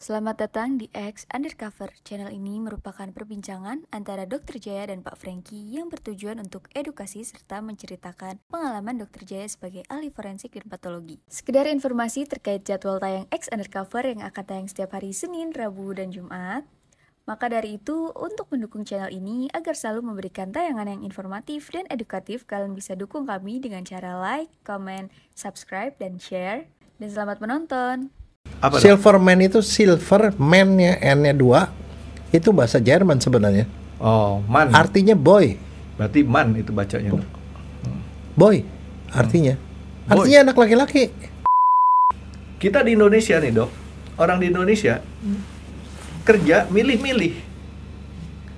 Selamat datang di X Undercover. Channel ini merupakan perbincangan antara Dr. Jaya dan Pak Franky yang bertujuan untuk edukasi serta menceritakan pengalaman Dr. Jaya sebagai ahli forensik dan patologi. Sekedar informasi terkait jadwal tayang X Undercover yang akan tayang setiap hari Senin, Rabu, dan Jumat. Maka dari itu, untuk mendukung channel ini agar selalu memberikan tayangan yang informatif dan edukatif, kalian bisa dukung kami dengan cara like, comment, subscribe, dan share. Dan selamat menonton! Apa Silverman itu silver, man-nya N-nya 2. Itu bahasa Jerman sebenarnya. Oh, man. Artinya boy. Berarti man itu bacanya. Boy artinya. Boy. Artinya anak laki-laki. Kita di Indonesia nih, Dok. Orang di Indonesia kerja milih-milih.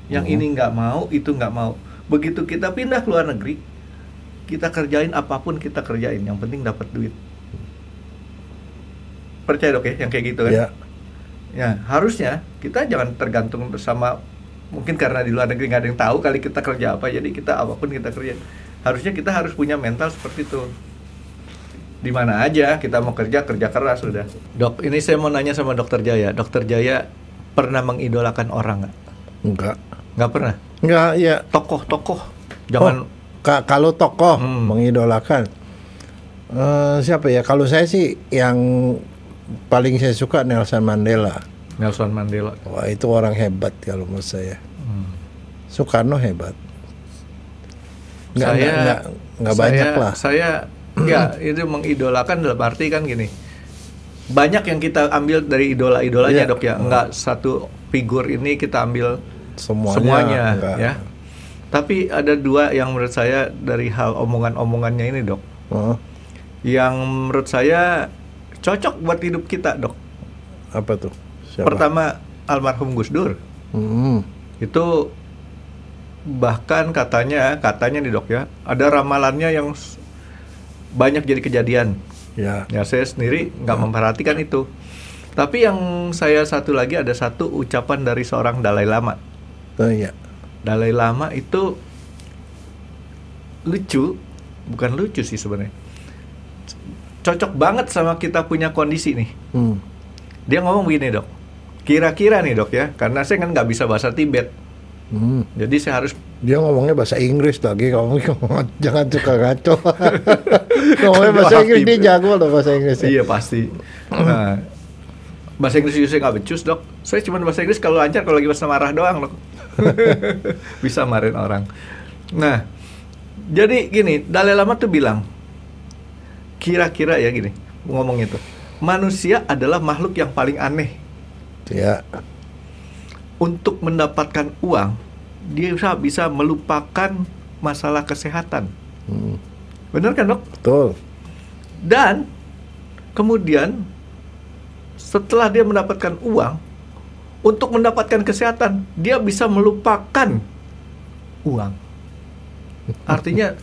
Yang ini nggak mau, itu nggak mau. Begitu kita pindah ke luar negeri, kita kerjain apapun kita kerjain. Yang penting dapat duit. Percaya Dok ya, yang kayak gitu kan? Ya. Ya, harusnya kita jangan tergantung sama, mungkin karena di luar negeri nggak ada yang tahu kali kita kerja apa, jadi kita apapun kita kerja. Harusnya kita harus punya mental seperti itu. Di mana aja kita mau kerja keras sudah. Dok, ini saya mau nanya sama Dokter Jaya. Dokter Jaya pernah mengidolakan orang nggak? Enggak. Nggak pernah? Enggak, ya. Tokoh-tokoh. Jangan. Kalau tokoh mengidolakan. Siapa ya? Kalau saya sih yang paling saya suka Nelson Mandela. Nelson Mandela. Wah, itu orang hebat kalau menurut saya. Soekarno hebat. Nggak banyak lah. Saya ya itu mengidolakan dalam arti kan gini. Banyak yang kita ambil dari idola-idolanya, Dok ya. Nggak satu figur ini kita ambil semuanya ya. Tapi ada dua yang menurut saya dari hal omongan-omongannya ini, Dok. Yang menurut saya cocok buat hidup kita, Dok. Apa tuh? Siapa? Pertama, almarhum Gus Dur. Itu bahkan katanya nih, Dok ya, ada ramalannya yang banyak jadi kejadian. Ya, saya sendiri nggak memperhatikan itu. Tapi yang saya satu lagi, ada satu ucapan dari seorang Dalai Lama. Oh iya. Dalai Lama itu lucu, bukan lucu sih sebenarnya. Cocok banget sama kita punya kondisi nih. Dia ngomong begini, Dok. Kira-kira nih, Dok ya, karena saya kan nggak bisa bahasa Tibet. Jadi saya harus. Dia ngomongnya bahasa Inggris lagi, jangan suka ngaco. Ngomongnya bahasa Inggris, dia jago loh bahasa Inggris. Iya pasti. Nah, bahasa Inggris saya nggak becus, Dok. Saya cuma bahasa Inggris kalau lancar, kalau lagi bahasa marah doang, Dok. Bisa marahin orang. Nah, jadi gini, Dalai Lama tuh bilang, kira-kira ya gini, ngomong itu, manusia adalah makhluk yang paling aneh. Ya. Untuk mendapatkan uang, dia bisa melupakan masalah kesehatan. Benar kan, Dok? Betul. Dan kemudian setelah dia mendapatkan uang, untuk mendapatkan kesehatan, dia bisa melupakan uang. Artinya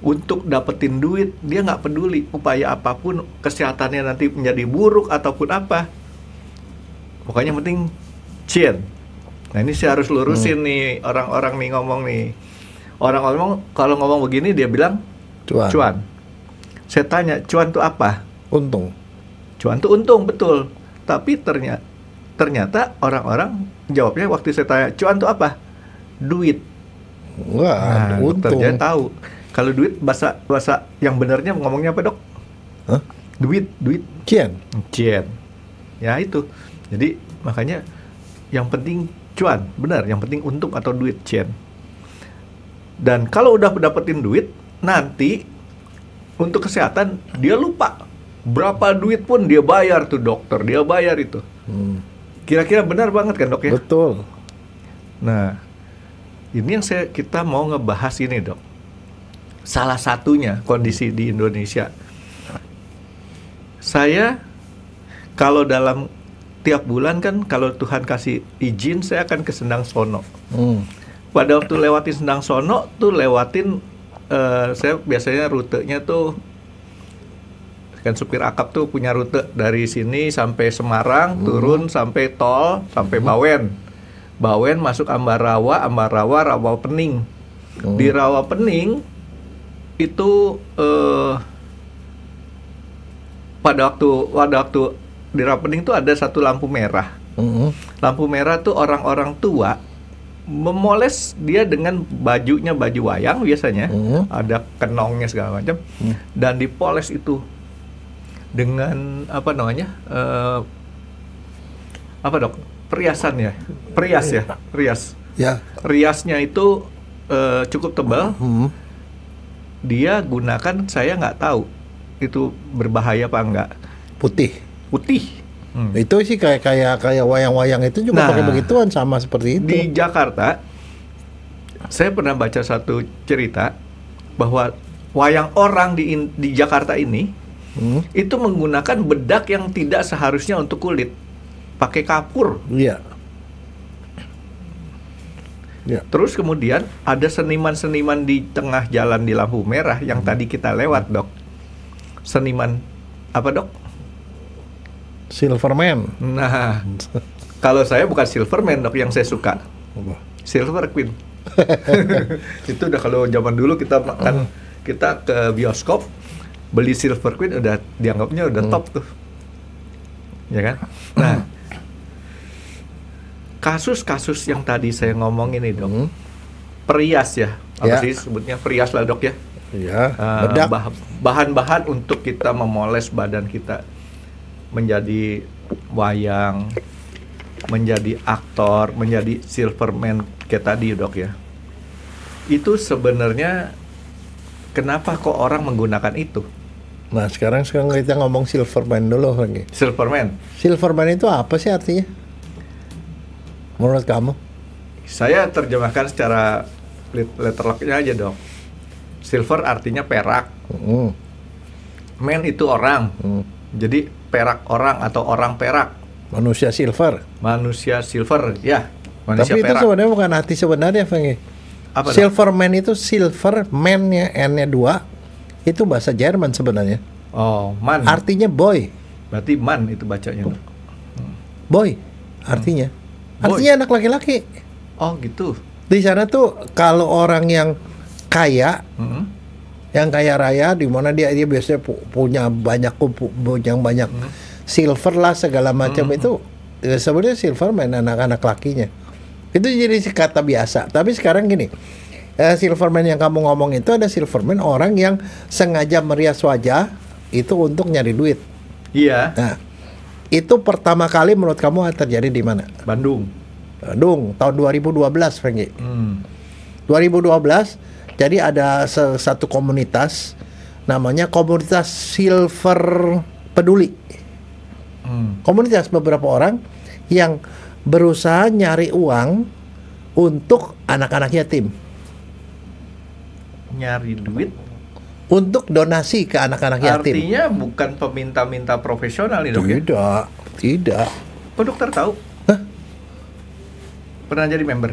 untuk dapetin duit, dia nggak peduli upaya apapun, kesehatannya nanti menjadi buruk ataupun apa. Pokoknya penting cien. Nah ini saya harus lurusin nih, orang-orang nih ngomong nih. Orang-orang kalau ngomong begini dia bilang cuan. Saya tanya, cuan itu apa? Untung. Cuan itu untung, betul. Tapi ternyata orang-orang jawabnya waktu saya tanya, cuan itu apa? Duit. Wah, Dokter untung. Jaya tahu. Kalau duit bahasa yang benarnya ngomongnya apa, Dok? Hah? Duit. Cien. Ya itu. Jadi makanya yang penting cuan, benar. Yang penting untung atau duit, cien. Dan kalau udah dapetin duit, nanti untuk kesehatan dia lupa. Berapa duit pun dia bayar tuh dokter, dia bayar itu. Kira-kira benar banget kan, Dok ya? Betul. Nah, ini yang kita mau ngebahas ini, Dok. Salah satunya kondisi di Indonesia. Saya kalau dalam tiap bulan kan, kalau Tuhan kasih izin, saya akan ke Sendang Sono. Pada waktu lewatin Sendang Sono tuh saya biasanya rutenya tuh kan, supir akap tuh punya rute dari sini sampai Semarang, turun sampai tol, sampai Bawen masuk Ambarawa, Rawa Pening. Di Rawa Pening itu pada waktu di Rapening tuh ada satu lampu merah. Lampu merah tuh orang-orang tua memoles dia dengan bajunya, baju wayang biasanya, ada kenongnya segala macam, dan dipoles itu dengan apa namanya, apa dok? Periasan ya, rias. Ya. Riasnya itu cukup tebal. Dia gunakan, saya nggak tahu itu berbahaya apa enggak. Putih. Itu sih kayak wayang-wayang itu juga pakai begituan, sama seperti itu. Di Jakarta, saya pernah baca satu cerita bahwa wayang orang di Jakarta ini itu menggunakan bedak yang tidak seharusnya untuk kulit, pakai kapur. Iya. Terus kemudian ada seniman-seniman di tengah jalan di lampu merah yang tadi kita lewat, dok. Seniman apa, dok? Silverman. Nah, kalau saya bukan Silverman, dok, yang saya suka Silver Queen. Itu udah kalau zaman dulu kita makan, kita ke bioskop beli Silver Queen udah dianggapnya udah top tuh, ya kan? Nah, kasus-kasus yang tadi saya ngomong ini, dok, perias ya, apa sih sebutnya, perias lah, dok ya? Iya. Bedak. Bahan-bahan untuk kita memoles badan kita menjadi wayang, menjadi aktor, menjadi Silverman kayak tadi, dok ya. Itu sebenarnya kenapa kok orang menggunakan itu? Nah, sekarang kita ngomong Silverman dulu lagi. Silverman itu apa sih artinya? Menurut kamu? Saya terjemahkan secara letterlocknya aja, dok. Silver artinya perak. Man itu orang. Jadi perak orang atau orang perak. Manusia silver, ya. Manusia tapi perak. Itu sebenarnya bukan arti sebenarnya, Fengi. Silverman itu silver, man-nya, N-nya 2. Itu bahasa Jerman sebenarnya. Oh, man. Artinya boy. Berarti man itu bacanya. Boy artinya. Artinya anak laki-laki. Oh, gitu. Di sana tuh kalau orang yang kaya, yang kaya raya, di mana dia biasanya punya banyak silver lah segala macam, itu sebenarnya Silverman anak-anak lakinya. Itu jadi kata biasa. Tapi sekarang gini, Silverman yang kamu ngomong itu ada Silverman orang yang sengaja merias wajah itu untuk nyari duit. Iya. Nah, itu pertama kali menurut kamu terjadi di mana? Bandung, tahun 2012, Frengi. 2012, jadi ada satu komunitas namanya komunitas Silver Peduli. Komunitas beberapa orang yang berusaha nyari uang untuk anak-anak yatim. Nyari duit untuk donasi ke anak-anak yatim. Artinya bukan peminta-minta profesional nih, dok? Tidak. Kok dokter tahu? Pernah jadi member?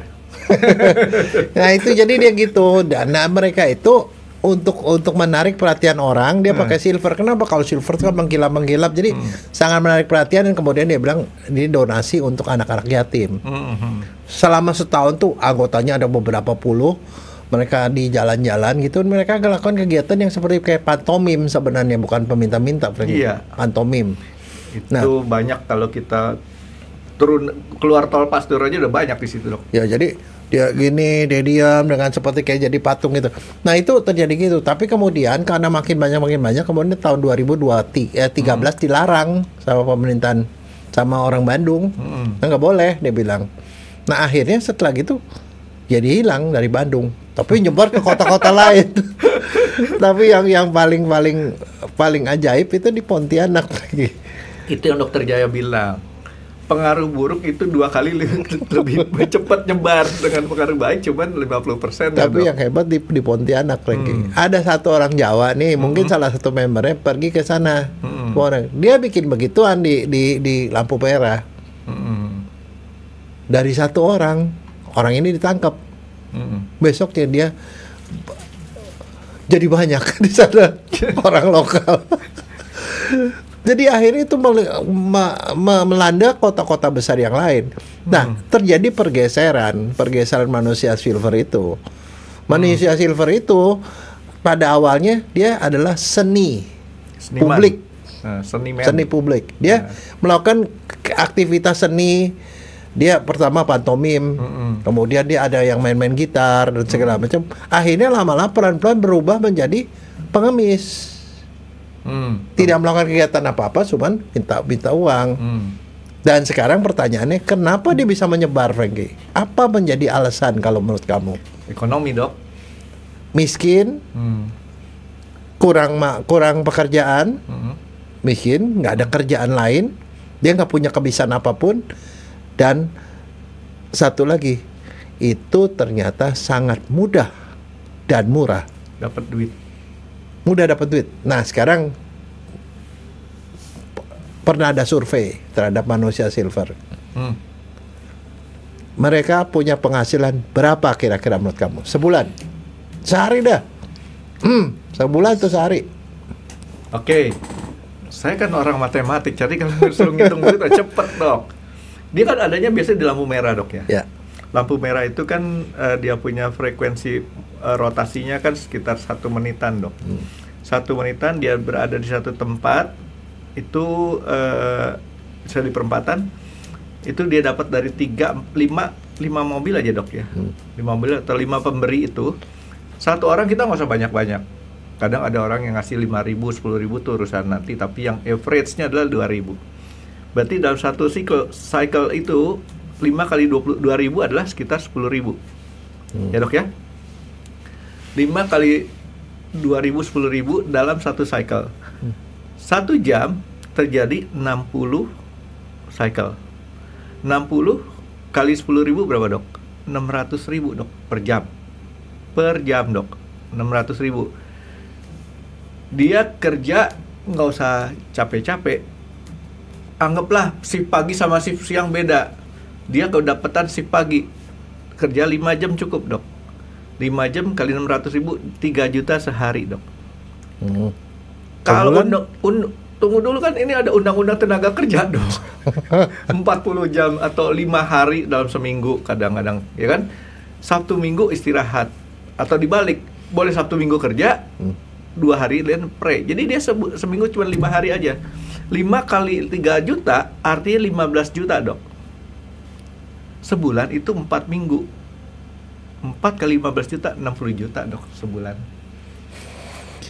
Nah itu jadi dia gitu. Nah mereka itu untuk menarik perhatian orang, dia pakai silver. Kenapa? Kalau silver itu kan mengkilap-mengkilap, jadi sangat menarik perhatian. Dan kemudian dia bilang ini donasi untuk anak-anak yatim. Selama setahun tuh anggotanya ada beberapa puluh. Mereka di jalan-jalan gitu, mereka melakukan kegiatan yang seperti kayak pantomim sebenarnya, bukan peminta-minta. Iya. Pantomim. Itu banyak kalau kita turun keluar tol Pasteur aja udah banyak di situ, dok. Ya jadi dia gini, dia diam dengan seperti kayak jadi patung gitu. Nah itu terjadi gitu. Tapi kemudian karena makin banyak, kemudian tahun 2013 dilarang sama pemerintahan, sama orang Bandung. Nah nggak boleh, dia bilang. Nah akhirnya setelah gitu jadi hilang dari Bandung, tapi nyebar ke kota-kota lain. Tapi yang paling ajaib itu di Pontianak lagi. Itu yang dokter Jaya bilang, pengaruh buruk itu 2 kali lebih cepat nyebar dengan pengaruh baik cuman 50%. Tapi yang hebat di Pontianak lagi. Ada satu orang Jawa nih, mungkin salah satu membernya pergi ke sana. Dia bikin begituan di lampu merah. Dari satu orang ini ditangkap. Besoknya dia jadi banyak di sana orang lokal. Jadi akhirnya itu melanda kota-kota besar yang lain. Nah, terjadi pergeseran manusia silver itu. Manusia silver itu pada awalnya dia adalah seniman publik. Seniman. Seni publik. Dia melakukan aktivitas seni. Dia pertama pantomim, kemudian dia ada yang main-main gitar dan segala macam. Akhirnya lama-lama pelan-pelan berubah menjadi pengemis. Tidak melakukan kegiatan apa-apa, cuman minta uang. Dan sekarang pertanyaannya, kenapa dia bisa menyebar, Frankie? Apa menjadi alasan kalau menurut kamu? Ekonomi, Dok. Miskin, kurang pekerjaan, miskin, nggak ada kerjaan lain, dia nggak punya kebiasaan apapun, dan satu lagi, itu ternyata sangat mudah dan murah. Dapat duit. Mudah dapat duit. Nah sekarang pernah ada survei terhadap manusia silver. Mereka punya penghasilan berapa kira-kira menurut kamu? Sebulan? Sehari dah? Sebulan atau sehari? Oke. Saya kan orang matematik, jadi kalau suruh ngitung duit cepet, Dok. Dia kan adanya biasanya di lampu merah, Dok, ya. Ya. Lampu merah itu kan dia punya frekuensi rotasinya kan sekitar 1 menitan, Dok. 1 menitan dia berada di satu tempat, itu bisa di perempatan, itu dia dapat dari 5 mobil aja, Dok, ya. 5 mobil atau 5 pemberi itu. Satu orang kita nggak usah banyak-banyak. Kadang ada orang yang ngasih 5.000, 10.000 tuh urusan nanti, tapi yang average-nya adalah 2.000. Berarti dalam satu cycle itu 5 kali 22.000 adalah sekitar 10.000. Ya, Dok, ya. 5 kali 2.000, 10.000 dalam satu cycle. 1 jam terjadi 60 cycle. 60 kali 10.000 berapa, Dok? 600.000, Dok, per jam. Per jam, Dok. 600.000. Dia kerja nggak usah capek-capek. Anggaplah shift pagi sama shift siang beda. Dia kedapatan shift pagi. Kerja 5 jam cukup, Dok. 5 jam kali 600.000, 3 juta sehari, Dok. Kalau tunggu dulu, kan ini ada undang-undang tenaga kerja, Dok. 40 jam atau 5 hari dalam seminggu kadang-kadang, ya kan? Sabtu Minggu istirahat. Atau dibalik, boleh Sabtu Minggu kerja, 2 hari dan pre. Jadi dia seminggu cuma 5 hari aja. 5 kali 3 juta artinya 15 juta, Dok. Sebulan itu 4 minggu. 4 kali 15 juta, 60 juta, Dok, sebulan.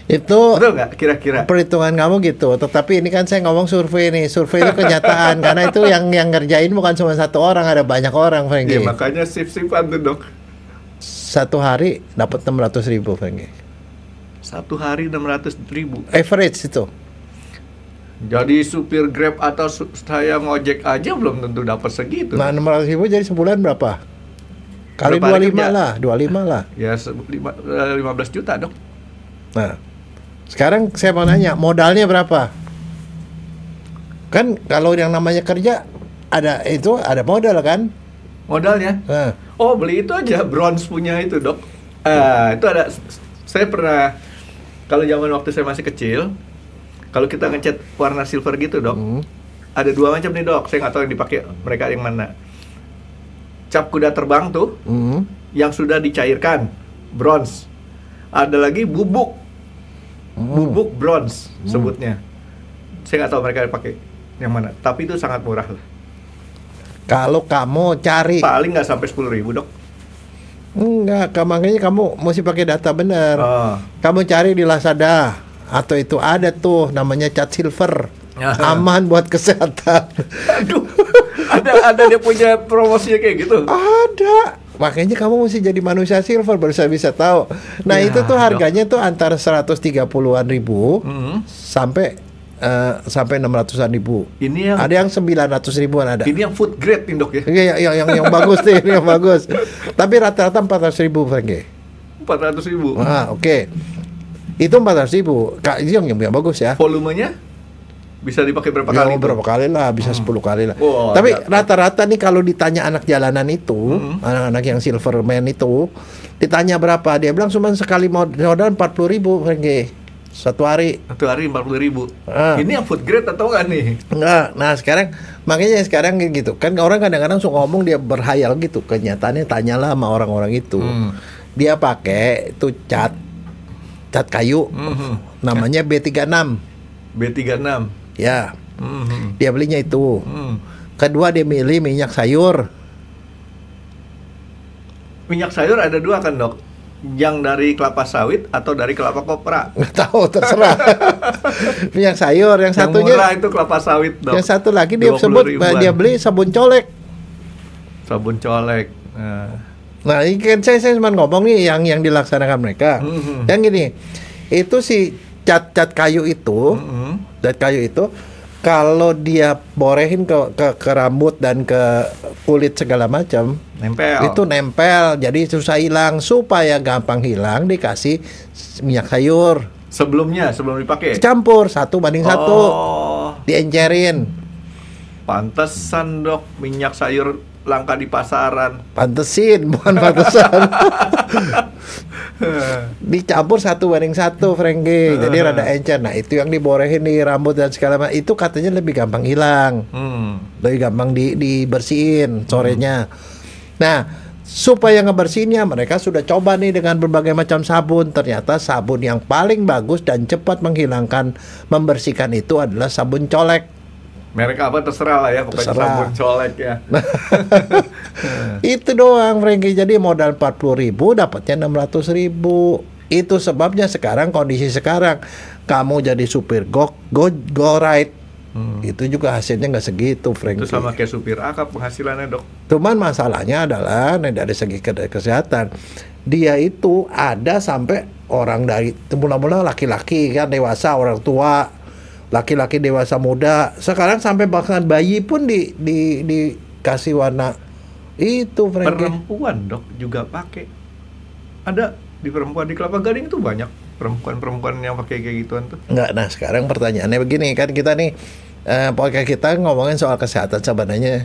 Itu betul nggak kira-kira? Perhitungan kamu gitu. Tetapi ini kan saya ngomong survei nih. Survei itu kenyataan. Karena itu yang ngerjain bukan cuma satu orang, ada banyak orang, Frankie. Ya, makanya shift-shiftan tuh, Dok. Satu hari dapat 600.000, Frankie. Satu hari 600.000. Average itu. Jadi supir Grab atau saya ngojek aja belum tentu dapat segitu. Nah, 600.000 jadi sebulan berapa? Kali Berapa 25 lah, 25 lah. Ya 15 juta, Dok. Nah, sekarang saya mau nanya, modalnya berapa? Kan kalau yang namanya kerja ada modal kan? Modalnya? Nah. Oh, beli itu aja, bronze punya itu, Dok. Itu ada, saya pernah, kalau zaman waktu saya masih kecil, kalau kita ngecat warna silver gitu, Dok, ada 2 macam nih, Dok. Saya nggak tahu yang dipakai mereka yang mana. Cap kuda terbang tuh, yang sudah dicairkan, bronze. Ada lagi bubuk bronze sebutnya. Saya nggak tahu mereka pakai yang mana, tapi itu sangat murah lah. Kalau kamu cari paling nggak sampai 10.000, Dok. Enggak, makanya kamu mesti pakai data benar. Kamu cari di Lazada atau itu ada tuh namanya cat silver. Aman buat kesehatan. Aduh. Ada dia punya promosinya kayak gitu. Ada. Makanya kamu mesti jadi manusia silver baru saya bisa tahu. Nah, ya, itu tuh harganya tuh antara 130-an ribu sampai 600-an ribu. Ini yang ada yang 900 ribuan ada. Ini yang food grade nih, Dok, ya. Iya, yang bagus nih, yang bagus. Tapi rata-rata 400 ribu, Frankie. 400 ribu. Nah, oke. Itu 400 ribu. Yang bagus ya. Volumenya bisa dipakai berapa kali? Berapa kali lah, bisa 10 kali lah. Oh, tapi rata-rata nih kalau ditanya anak jalanan itu, anak-anak yang silverman itu, ditanya berapa, dia bilang cuma sekali modal 40 ribu, Frankie. Satu hari 40 ribu. Ini yang food grade atau enggak nih? Enggak. Nah makanya sekarang gitu kan, orang kadang-kadang suka ngomong dia berhayal gitu. Kenyataannya tanyalah sama orang-orang itu. Dia pakai itu cat kayu, namanya B36. B36. Ya, Mhm. dia belinya itu. Hmm. Kedua dia milih minyak sayur. Minyak sayur ada dua kan dok? Yang dari kelapa sawit atau dari kelapa kopra? Nggak tahu, terserah. Minyak sayur, yang Yang satunya, murah itu kelapa sawit dok. yang satu lagi dia 20 sebut ribuan. dia beli sabun colek. Sabun colek. Nah, ini kan saya cuma ngomong nih yang dilaksanakan mereka. Mhm. Yang gini, itu si cat kayu itu, Mhm. cat kayu itu kalau dia borehin ke rambut dan ke kulit segala macam, Nempel. itu nempel, jadi susah hilang. Supaya gampang hilang, dikasih minyak sayur, sebelum dipakai. campur 1:1, Oh, diencerin. pantesan dok minyak sayur langka di pasaran. Pantesin, bukan pantesan. Dicampur 1:1, Frankie. Jadi rada encer. Nah, itu yang diborehin di rambut dan segala macam. Itu katanya lebih gampang hilang. Lebih gampang dibersihin sorenya. Nah, supaya ngebersihinnya mereka sudah coba nih dengan berbagai macam sabun. Ternyata sabun yang paling bagus dan cepat menghilangkan, membersihkan itu adalah sabun colek. Merek apa terserah lah ya, pokoknya Terserah. sabun colek ya. Itu doang, Frankie. Jadi modal 40.000 dapatnya 600.000. Itu sebabnya sekarang, kondisi sekarang kamu jadi supir go ride, itu juga hasilnya nggak segitu, Frankie. Itu sama kayak supir akap penghasilannya dok. Cuman masalahnya adalah dari segi kesehatan, dia itu ada sampai orang dari mula-mula laki-laki kan, dewasa, orang tua, laki-laki dewasa muda, sekarang sampai bahkan bayi pun dikasih warna itu, Frankie. Perempuan dok juga pakai. Ada di perempuan di Kelapa Gading itu banyak perempuan yang pakai kayak gituan tuh. Enggak, nah sekarang pertanyaannya begini, kan kita nih pokoknya kita ngomongin soal kesehatan, sebenarnya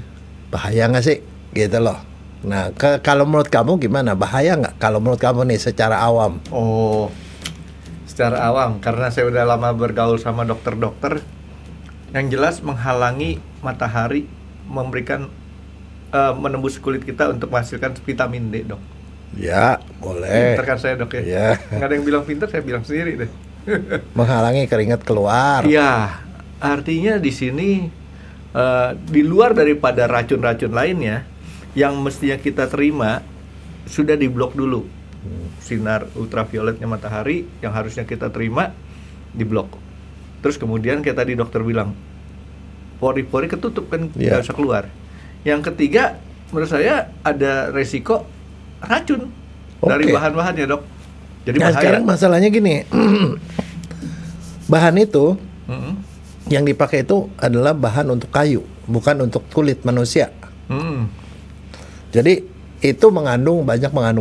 bahaya nggak sih gitu loh. Nah kalau menurut kamu gimana, bahaya nggak kalau menurut kamu nih secara awam? Oh, secara awam, karena saya udah lama bergaul sama dokter-dokter, yang jelas menghalangi matahari memberikan menembus kulit kita untuk menghasilkan vitamin D dok. Ya boleh. Pinter kan saya dok ya? Ya. Nggak ada yang bilang pinter, saya bilang sendiri deh. Menghalangi keringat keluar. Iya, artinya di sini di luar daripada racun-racun lainnya yang mestinya kita terima sudah diblok dulu. Sinar ultravioletnya matahari yang harusnya kita terima diblok. Terus kemudian kayak tadi dokter bilang, pori-pori ketutup kan, nggak bisa keluar. Yang ketiga, menurut saya ada resiko racun dari bahan-bahannya dok. Jadi nah, bahaya. sekarang masalahnya gini, bahan itu yang dipakai itu adalah bahan untuk kayu, bukan untuk kulit manusia. Jadi itu mengandung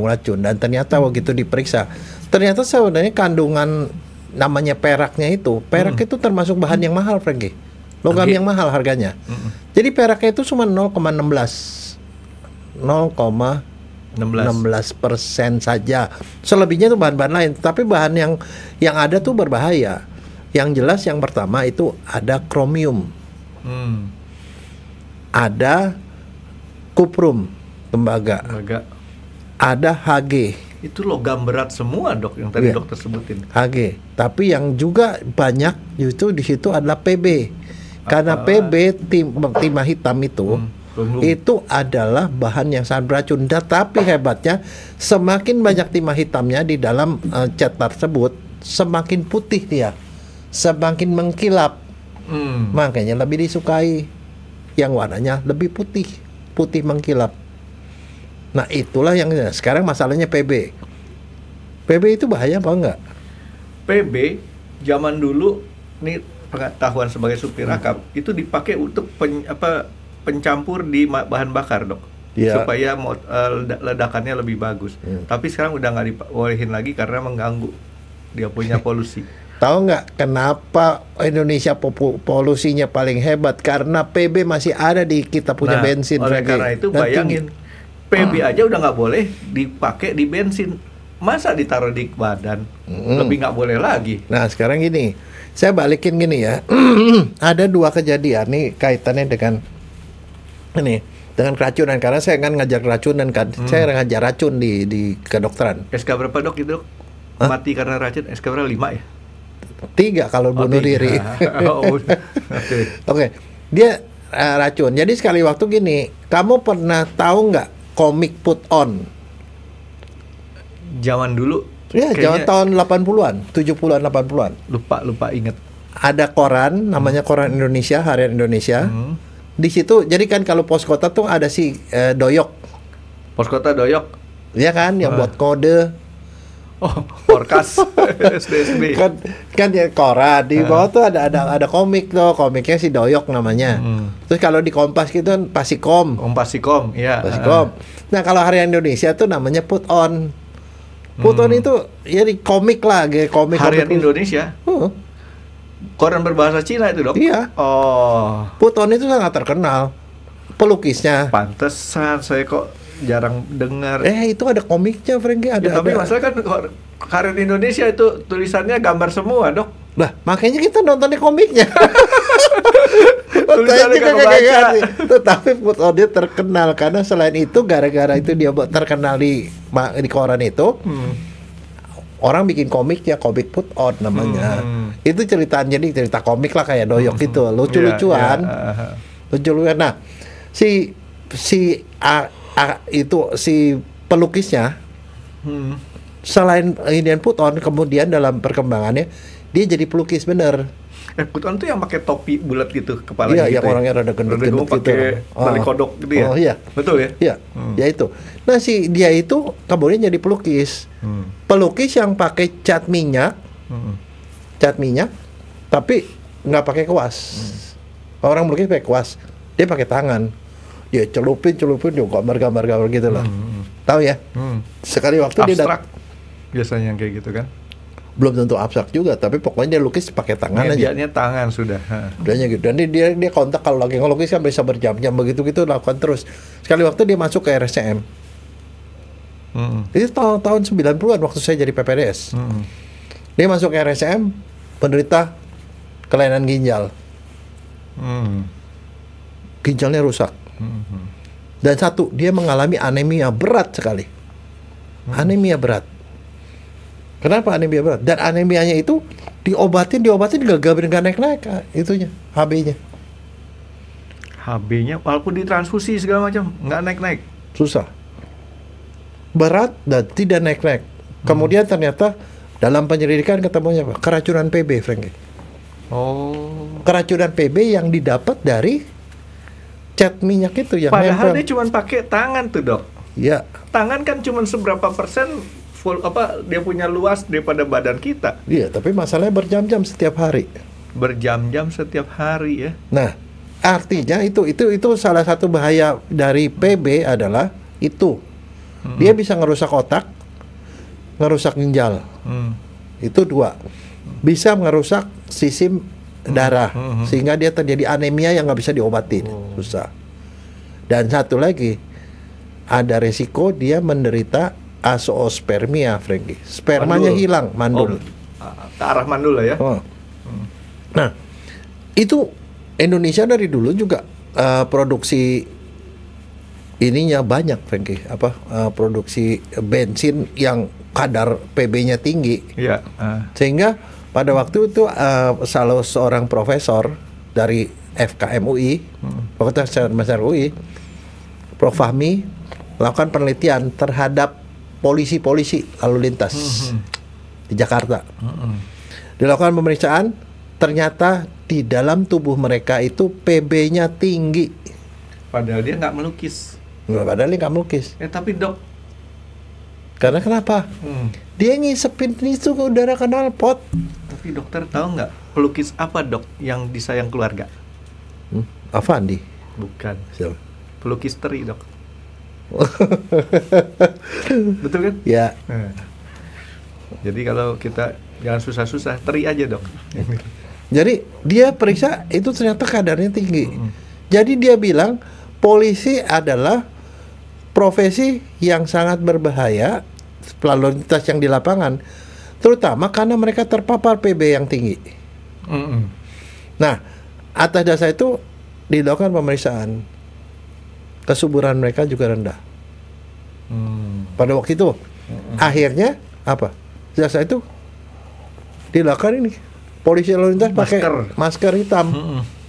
racun, dan ternyata begitu diperiksa, ternyata sebenarnya kandungan namanya peraknya itu, perak itu termasuk bahan yang mahal, Frankie. Logam yang mahal harganya. Jadi peraknya itu cuma 0,16% saja. Selebihnya itu bahan-bahan lain. Tapi bahan yang ada tuh berbahaya. Yang jelas yang pertama itu ada kromium, ada kuprum, tembaga, ada Hg. Itu logam berat semua dok yang tadi dokter sebutin. Hg. Tapi yang juga banyak itu di situ adalah Pb. Karena Pb timah hitam itu adalah bahan yang sangat beracun. Tapi hebatnya, semakin banyak timah hitamnya di dalam cat tersebut, semakin putih dia, semakin mengkilap. Makanya lebih disukai yang warnanya lebih putih mengkilap. Nah itulah yang sekarang masalahnya PB. PB itu bahaya apa enggak? PB zaman dulu, nih pengetahuan sebagai supir akap, itu dipakai untuk pencampur di bahan bakar dok, supaya ledakannya lebih bagus. Tapi sekarang udah nggak dibolehin lagi karena mengganggu, dia punya polusi. Tahu nggak kenapa Indonesia polusinya paling hebat? Karena PB masih ada di kita punya bensin. Oleh karena itu bayangin, PB aja udah nggak boleh dipakai di bensin, masa ditaruh di badan? Lebih nggak boleh lagi. Nah sekarang gini, saya balikin gini ya. Ada dua kejadian nih kaitannya dengan keracunan, karena saya kan ngajar keracunan kan. Saya ngajar racun di kedokteran. SK berapa dok itu dok? Mati karena racun SK berapa? 5 ya? 3 kalau bunuh diri. Oh, oke. Oke, dia racun. Jadi sekali waktu gini, kamu pernah tahu nggak komik Put On? Zaman dulu. Ya, kayaknya tahun 80-an, 70-an, 80-an. lupa inget. Ada koran, namanya Koran Indonesia, Harian Indonesia. Di situ, jadi kan kalau pos kota tuh ada si Doyok. Pos kota Doyok. Ya kan, yang buat kode. Oh, Orkas. SD. Kan ya koran di bawah tuh ada komik tuh, komiknya si Doyok namanya. Terus kalau di Kompas gitu kan Pasikom. Pasikom, ya. Pasikom. Nah, kalau Harian Indonesia tuh namanya Put On. Put On itu ya di komik lah, komik Harian komik. Indonesia. Koran berbahasa Cina itu, Dok? Iya. Oh. Put On itu sangat terkenal. Pelukisnya. Pantesan saya kok jarang dengar. Itu ada komiknya, Frankie. Tapi masalah kan Harian Indonesia itu tulisannya gambar semua, Dok. Lah, makanya kita nontonnya komiknya. Tulisannya nggak kebaca. Tetapi Put On dia terkenal karena selain itu gara-gara itu dia terkenal di koran itu. Orang bikin komiknya, komik Put On namanya. Itu jadi cerita komik lah kayak Doyok gitu, lucu-lucuan. Lucu-lucuan. Nah, si pelukisnya selain Indian Put On, kemudian dalam perkembangannya dia jadi pelukis bener. Put On tuh yang pakai topi bulat gitu kepalanya. Iya, yang gitu orangnya rada gendut-gendut gitu. Pakai tali kodok gitu ya. Oh iya. Betul ya? Iya. Ya itu. Nah, dia itu kemudian jadi pelukis. Pelukis yang pakai cat minyak. Cat minyak tapi nggak pakai kuas. Orang melukis pakai kuas. Dia pakai tangan. Ya celupin juga gambar gitu lah. Tahu ya? Sekali waktu abstrak biasanya yang kayak gitu kan. Belum tentu abstrak juga, tapi pokoknya dia lukis pakai tangan aja. Medianya tangan sudah. Udahnya gitu. Dan dia kontak kalau lagi ngelukis kan bisa berjam-jam begitu lakukan terus. Sekali waktu dia masuk ke RSCM. Itu tahun 90-an waktu saya jadi PPDS. Dia masuk ke RSCM penderita kelainan ginjal. Ginjalnya rusak. Dan satu, dia mengalami anemia berat sekali. Anemia berat. Kenapa anemia berat? Dan anemianya itu diobatin nggak naik-naik itunya, HB-nya. HB-nya walaupun ditransfusi segala macam nggak naik-naik. Susah. Berat dan tidak naik-naik. Kemudian ternyata dalam penyelidikan ketemunya apa? Keracunan PB, Frankie. Oh. Keracunan PB yang didapat dari cat minyak itu yang padahal nempel. dia cuma pakai tangan tuh, Dok. Iya. Tangan kan cuma seberapa persen dia punya luas daripada badan kita. Iya, tapi masalahnya berjam-jam setiap hari. Berjam-jam setiap hari ya. Nah, artinya itu salah satu bahaya dari PB adalah itu. Dia bisa ngerusak otak, ngerusak ginjal. Itu 2. Bisa ngerusak sistem darah sehingga dia terjadi anemia yang nggak bisa diobatin. Susah. Dan satu lagi, ada resiko dia menderita azoospermia, Frankie. Spermanya hilang, mandul. Ke arah mandul lah ya. Nah, itu Indonesia dari dulu juga produksi ininya banyak, Frankie. Produksi bensin yang kadar PB-nya tinggi. Iya. Sehingga pada waktu itu salah seorang profesor dari FKMUI, Fakultas Kesehatan UI, Prof. Fahmi, melakukan penelitian terhadap polisi lalu lintas di Jakarta. Dilakukan pemeriksaan, ternyata di dalam tubuh mereka itu PB-nya tinggi. Padahal dia nggak melukis. Tapi Dok. Karena kenapa? Dia ngisepin itu ke udara knalpot. Tapi dokter tahu nggak pelukis apa, Dok, yang disayang keluarga? Avandi. Bukan. Siapa? Pelukis teri, Dok. Betul kan? Ya. Jadi kalau kita jangan susah-susah, teri aja, Dok. Jadi dia periksa itu ternyata kadarnya tinggi. Jadi dia bilang polisi adalah profesi yang sangat berbahaya lalu lintas yang di lapangan, terutama karena mereka terpapar PB yang tinggi. Nah, atas dasar itu dilakukan pemeriksaan. Kesuburan mereka juga rendah. Pada waktu itu, akhirnya apa? Dasar itu dilakukan ini polisi lalu lintas pakai masker hitam.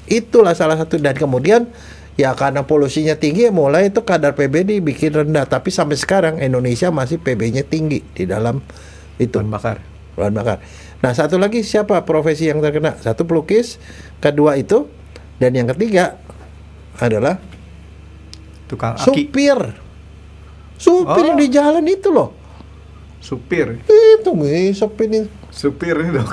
Itulah salah satu. Dan kemudian ya karena polusinya tinggi, mulai itu kadar PB dibikin rendah. Tapi sampai sekarang Indonesia masih PB-nya tinggi di dalam itu bahan bakar. Nah, satu lagi siapa profesi yang terkena? Satu pelukis, kedua itu, dan yang ketiga adalah tukang aki. Supir yang di jalan itu loh. Supir. Itu ngisep ini. Supir ini dok.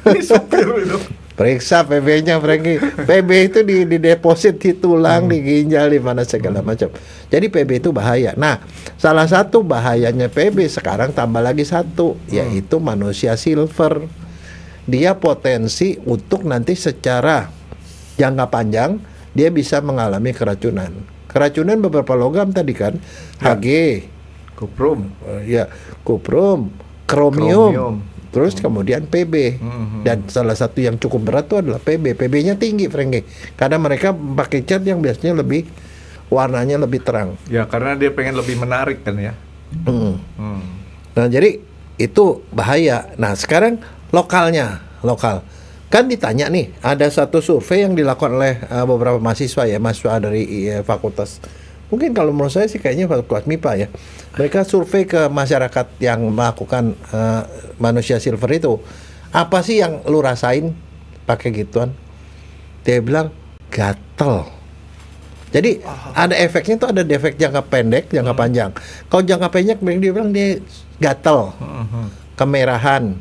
Ini supir ini dok. Periksa PB-nya, Franky. PB itu di deposit di tulang, di ginjal, di mana segala macam. Jadi PB itu bahaya. Nah, salah satu bahayanya PB sekarang tambah lagi satu, yaitu manusia silver. Dia potensi untuk nanti secara jangka panjang dia bisa mengalami keracunan. Keracunan beberapa logam tadi kan, Hg, kuprum, kuprum, kromium. Terus kemudian PB. Dan salah satu yang cukup berat itu adalah PB. PB-nya tinggi, Franky. Karena mereka pakai cat yang biasanya lebih warnanya lebih terang. Ya, karena dia pengen lebih menarik kan ya. Nah, jadi itu bahaya. Nah, sekarang lokal. Kan ditanya nih, ada satu survei yang dilakukan oleh beberapa mahasiswa dari fakultas. Mungkin kalau menurut saya sih kayaknya fakultas MIPA ya. Mereka survei ke masyarakat yang melakukan manusia silver itu. Apa sih yang lu rasain pakai gituan? Dia bilang gatel. Jadi ada efeknya tuh, ada efek jangka pendek, jangka panjang. Kalau jangka pendek dia bilang dia gatel, kemerahan.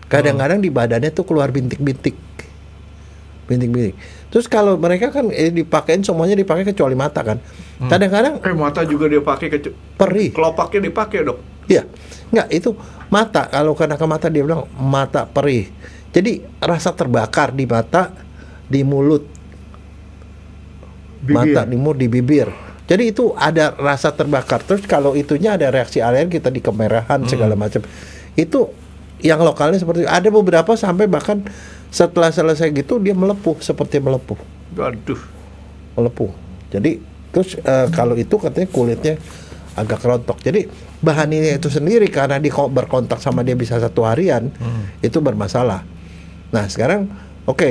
Kadang-kadang di badannya tuh keluar bintik-bintik. Terus kalau mereka kan dipakein semuanya, dipakai kecuali mata kan. Kadang-kadang mata juga dia pakai, perih. Kelopaknya dipakai dok. Iya, enggak itu mata. Kalau kena ke mata dia bilang mata perih. Jadi rasa terbakar di mata, di mulut, mata, di mulut, di bibir. Jadi itu ada rasa terbakar. Terus kalau itunya ada reaksi alergi tadi, kemerahan segala macam. Itu yang lokalnya seperti itu. Ada beberapa sampai bahkan setelah selesai gitu dia melepuh, seperti melepuh. Aduh, melepuh. Jadi terus kalau itu katanya kulitnya agak rontok. Jadi bahan ini itu sendiri karena berkontak sama dia bisa 1 harian, itu bermasalah. Nah sekarang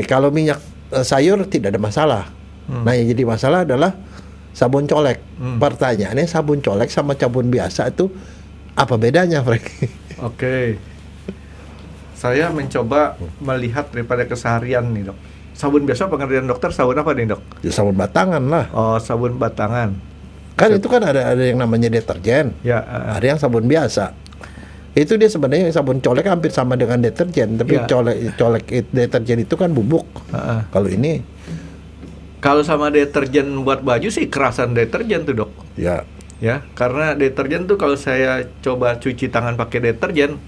kalau minyak sayur tidak ada masalah. Nah yang jadi masalah adalah sabun colek. Pertanyaannya, sabun colek sama sabun biasa itu apa bedanya, Frank? Saya mencoba melihat daripada keseharian nih dok. Sabun biasa pengertian dokter sabun apa nih dok? Ya, sabun batangan lah. Oh, sabun batangan. Kan itu kan ada yang namanya deterjen. Ya. Ada yang sabun biasa. Itu dia sebenarnya sabun colek hampir sama dengan deterjen, tapi colek deterjen itu kan bubuk. Kalau ini, kalau sama deterjen buat baju sih kerasan deterjen tuh dok. Ya. Ya, karena deterjen tuh kalau saya coba cuci tangan pakai deterjen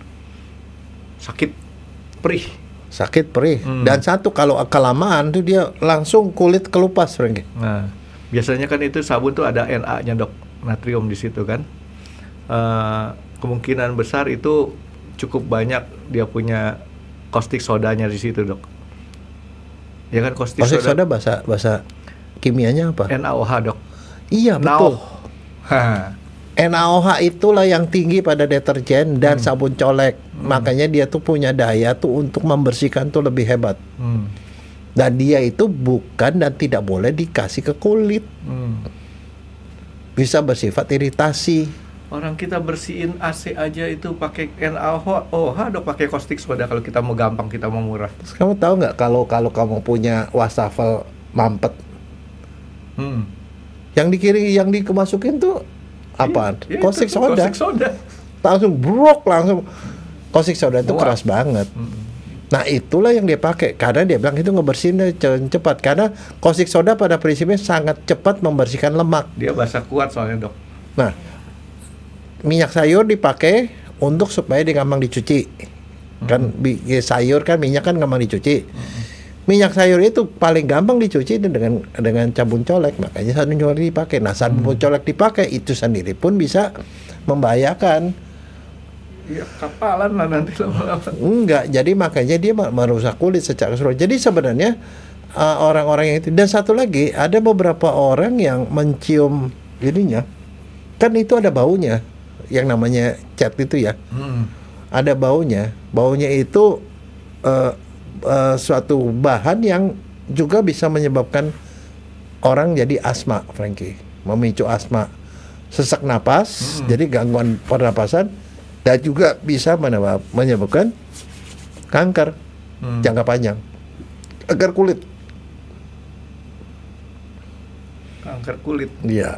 sakit perih. Dan satu, kalau kelamaan tuh dia langsung kulit kelupas, Frank. Nah, biasanya kan itu sabun tuh ada Na-nya dok, natrium di situ kan. Kemungkinan besar itu cukup banyak dia punya caustic sodanya di situ dok. Ya kan, caustic soda bahasa kimianya apa? NaOH dok. Iya betul. NaOH itulah yang tinggi pada deterjen dan sabun colek. Makanya dia tuh punya daya tuh untuk membersihkan tuh lebih hebat. Dan dia itu bukan dan tidak boleh dikasih ke kulit. Bisa bersifat iritasi. Orang kita bersihin AC aja itu pakai NaOH dok, pakai caustic soda kalau kita mau gampang, kita mau murah. Terus kamu tahu nggak kalau kamu punya wastafel mampet, yang dimasukin tuh apaan? Caustic soda. Langsung brok, langsung. Caustic soda itu keras banget. Nah itulah yang dia pakai karena dia bilang itu ngebersihin cepat, karena caustic soda pada prinsipnya sangat cepat membersihkan lemak. Dia basah kuat soalnya dok. Nah minyak sayur dipakai untuk supaya dia gampang dicuci. Kan sayur kan minyak kan gampang dicuci. Minyak sayur itu paling gampang dicuci dengan sabun colek, makanya sabun colek dipakai. Nah, sabun colek dipakai itu sendiri pun bisa membahayakan. Iya, kapalan lah nanti lama-lama. Enggak, jadi makanya dia merusak kulit secara keseluruhan. Jadi sebenarnya orang-orang yang itu, dan satu lagi ada beberapa orang yang mencium ininya, kan itu ada baunya, yang namanya cat itu ya. Ada baunya itu suatu bahan yang juga bisa menyebabkan orang jadi asma, Frankie, memicu asma, sesak napas, jadi gangguan pernapasan, dan juga bisa menyebabkan kanker jangka panjang, kanker kulit. Kanker kulit. Iya.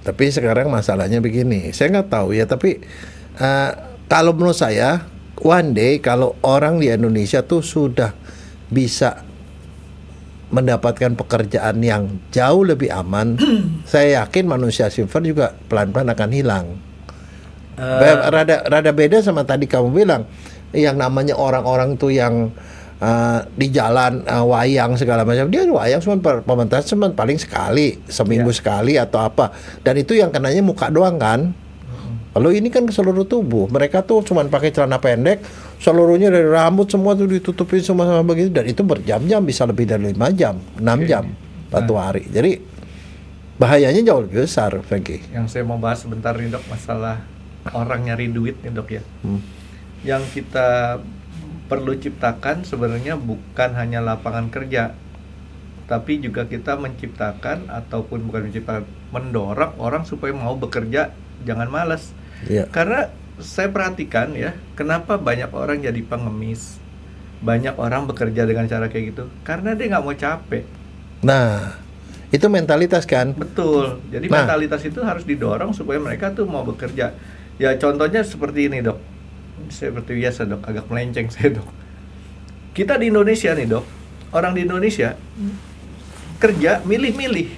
Tapi sekarang masalahnya begini, saya nggak tahu ya, tapi kalau menurut saya, one day kalau orang di Indonesia tuh sudah bisa mendapatkan pekerjaan yang jauh lebih aman, saya yakin manusia silver juga pelan-pelan akan hilang. Rada beda sama tadi kamu bilang, yang namanya orang-orang tuh yang di jalan wayang segala macam, dia wayang cuma pementasan cuma paling sekali, seminggu sekali atau apa, dan itu yang kenanya muka doang kan. Kalau ini kan ke seluruh tubuh, mereka tuh cuma pakai celana pendek, seluruhnya dari rambut semua tuh ditutupin semua sama begitu, dan itu berjam-jam, bisa lebih dari 5 jam, 6 jam satu hari. Jadi bahayanya jauh lebih besar, Frankie. Yang saya mau bahas sebentar nih dok, masalah orang nyari duit nih dok ya. Yang kita perlu ciptakan sebenarnya bukan hanya lapangan kerja, tapi juga kita menciptakan, ataupun bukan menciptakan, mendorong orang supaya mau bekerja, jangan malas. Karena saya perhatikan ya, kenapa banyak orang jadi pengemis, banyak orang bekerja dengan cara kayak gitu, karena dia nggak mau capek. Nah, itu mentalitas kan? Betul. Jadi mentalitas itu harus didorong supaya mereka tuh mau bekerja. Ya contohnya seperti ini dok, seperti biasa dok, agak melenceng saya dok. Kita di Indonesia nih dok, orang di Indonesia kerja milih-milih,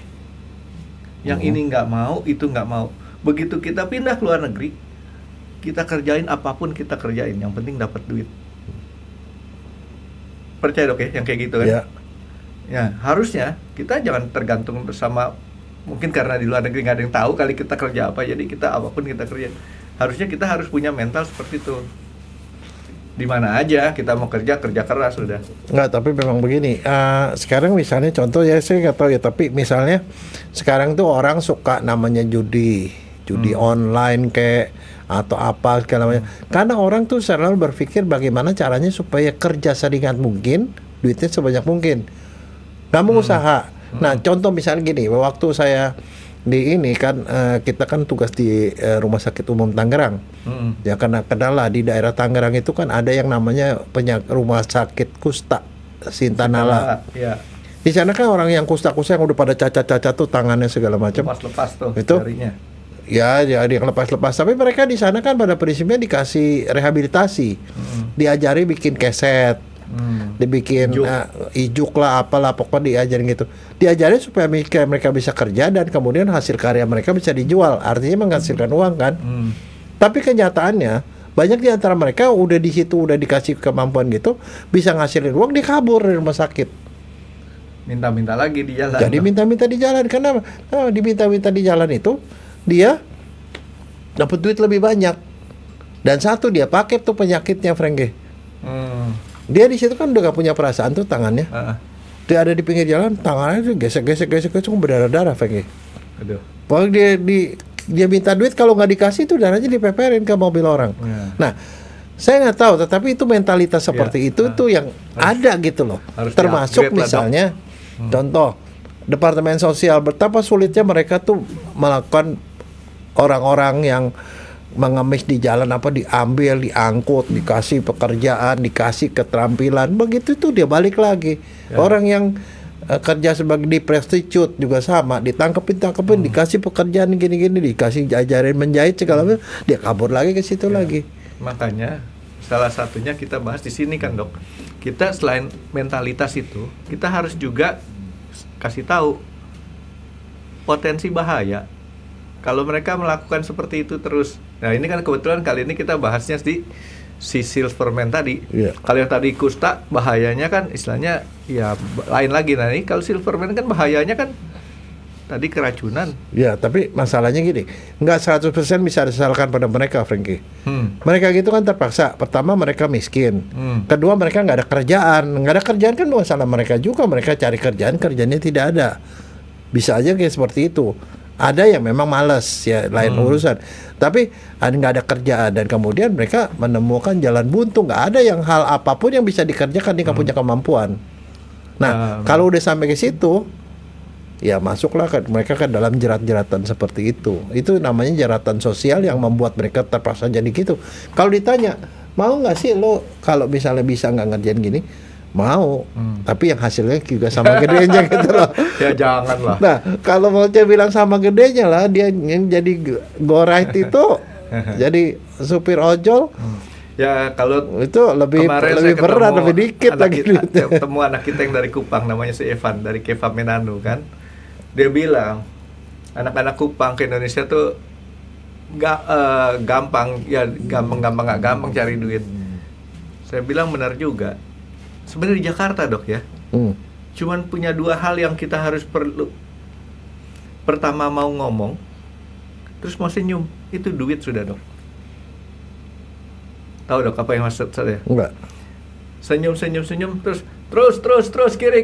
yang ini nggak mau, itu nggak mau. Begitu kita pindah ke luar negeri, kita kerjain apapun kita kerjain, yang penting dapat duit. Percaya dok ya, yang kayak gitu kan? Ya harusnya kita jangan tergantung sama, mungkin karena di luar negeri nggak ada yang tahu kali kita kerja apa, jadi kita apapun kita kerja. Harusnya kita harus punya mental seperti itu. Di mana aja kita mau kerja keras sudah. Nggak, tapi memang begini. Sekarang misalnya contoh ya, saya nggak tahu ya, tapi misalnya sekarang tuh orang suka namanya judi online kayak atau apa segala macam. Karena orang tuh selalu berpikir bagaimana caranya supaya kerja seringan mungkin, duitnya sebanyak mungkin. Nggak mau usaha. Nah, contoh misalnya gini, waktu saya di ini kan kita kan tugas di Rumah Sakit Umum Tangerang. Ya karena kendala di daerah Tangerang itu kan ada yang namanya Rumah Sakit Kusta Sintanala. Ya. Di sana kan orang yang kusta-kusta yang udah pada cacat-cacat tuh tangannya segala macam. Lepas-lepas tuh itu jarinya. Ya, ada yang lepas-lepas. Tapi mereka di sana kan pada prinsipnya dikasih rehabilitasi, diajari bikin keset, dibikin ijuk lah, apalah, pokoknya diajarin gitu. Diajarin supaya mereka bisa kerja dan kemudian hasil karya mereka bisa dijual. Artinya menghasilkan uang kan. Tapi kenyataannya banyak di antara mereka udah di situ, udah dikasih kemampuan gitu, bisa ngasilin uang, dia kabur dari rumah sakit. Minta-minta lagi di jalan. Jadi minta-minta di jalan. Karena diminta-minta di jalan itu dia dapat duit lebih banyak, dan satu dia pakai tuh penyakitnya, Frankie. Dia di situ kan udah gak punya perasaan tuh tangannya. Dia ada di pinggir jalan, tangannya tuh gesek berdarah-darah, Frankie. Aduh. Pokoknya dia minta duit, kalau nggak dikasih tuh darahnya dipeperin ke mobil orang. Nah, saya nggak tahu, tetapi itu mentalitas seperti itu tuh yang ada gitu loh. Termasuk misalnya contoh Departemen Sosial, betapa sulitnya mereka tuh melakukan orang-orang yang mengemis di jalan, apa diambil, diangkut, dikasih pekerjaan, dikasih keterampilan, begitu tuh dia balik lagi. Orang yang kerja sebagai di prostitute juga sama, ditangkepin, dikasih pekerjaan gini-gini, dikasih ajarin menjahit segala macam, dia kabur lagi ke situ lagi. Makanya salah satunya kita bahas di sini kan dok, kita selain mentalitas itu, kita harus juga kasih tahu potensi bahaya kalau mereka melakukan seperti itu terus. Nah ini kan kebetulan kali ini kita bahasnya di si Silverman tadi. Kalau yang tadi kusta bahayanya kan istilahnya ya lain lagi. Nah ini kalau Silverman kan bahayanya kan tadi keracunan. Ya, tapi masalahnya gini, nggak 100% bisa disalahkan pada mereka, Frankie. Mereka gitu kan terpaksa. Pertama mereka miskin. Kedua mereka nggak ada kerjaan. Nggak ada kerjaan kan bukan salah mereka juga. Mereka cari kerjaan, kerjanya tidak ada. Bisa aja kayak seperti itu. Ada yang memang malas ya, lain urusan. Tapi nggak ada kerjaan dan kemudian mereka menemukan jalan buntu. Nggak ada yang hal apapun yang bisa dikerjakan dia nggak punya kemampuan. Nah, kalau udah sampai ke situ, ya masuklah mereka ke dalam jerat-jeratan seperti itu. Itu namanya jeratan sosial yang membuat mereka terpaksa jadi gitu. Kalau ditanya, mau nggak sih lo kalau misalnya bisa nggak ngerjain gini? Mau, tapi yang hasilnya juga sama gedenya gitu loh. Ya jangan lah. Nah, kalau mau dia bilang sama gedenya lah, dia yang jadi go-right itu jadi supir ojol. Ya kalau itu lebih berat, lebih dikit lagi. Ketemu anak kita yang dari Kupang, namanya si Evan dari Keva Menanu kan. Dia bilang anak-anak Kupang ke Indonesia tuh gampang nggak gampang cari duit. Saya bilang benar juga. Sebenarnya di Jakarta dok ya, cuman punya dua hal yang kita harus perlu. Pertama mau ngomong, terus mau senyum, itu duit sudah dok. Tahu dok apa yang maksud saya? Enggak. Senyum, terus kiri,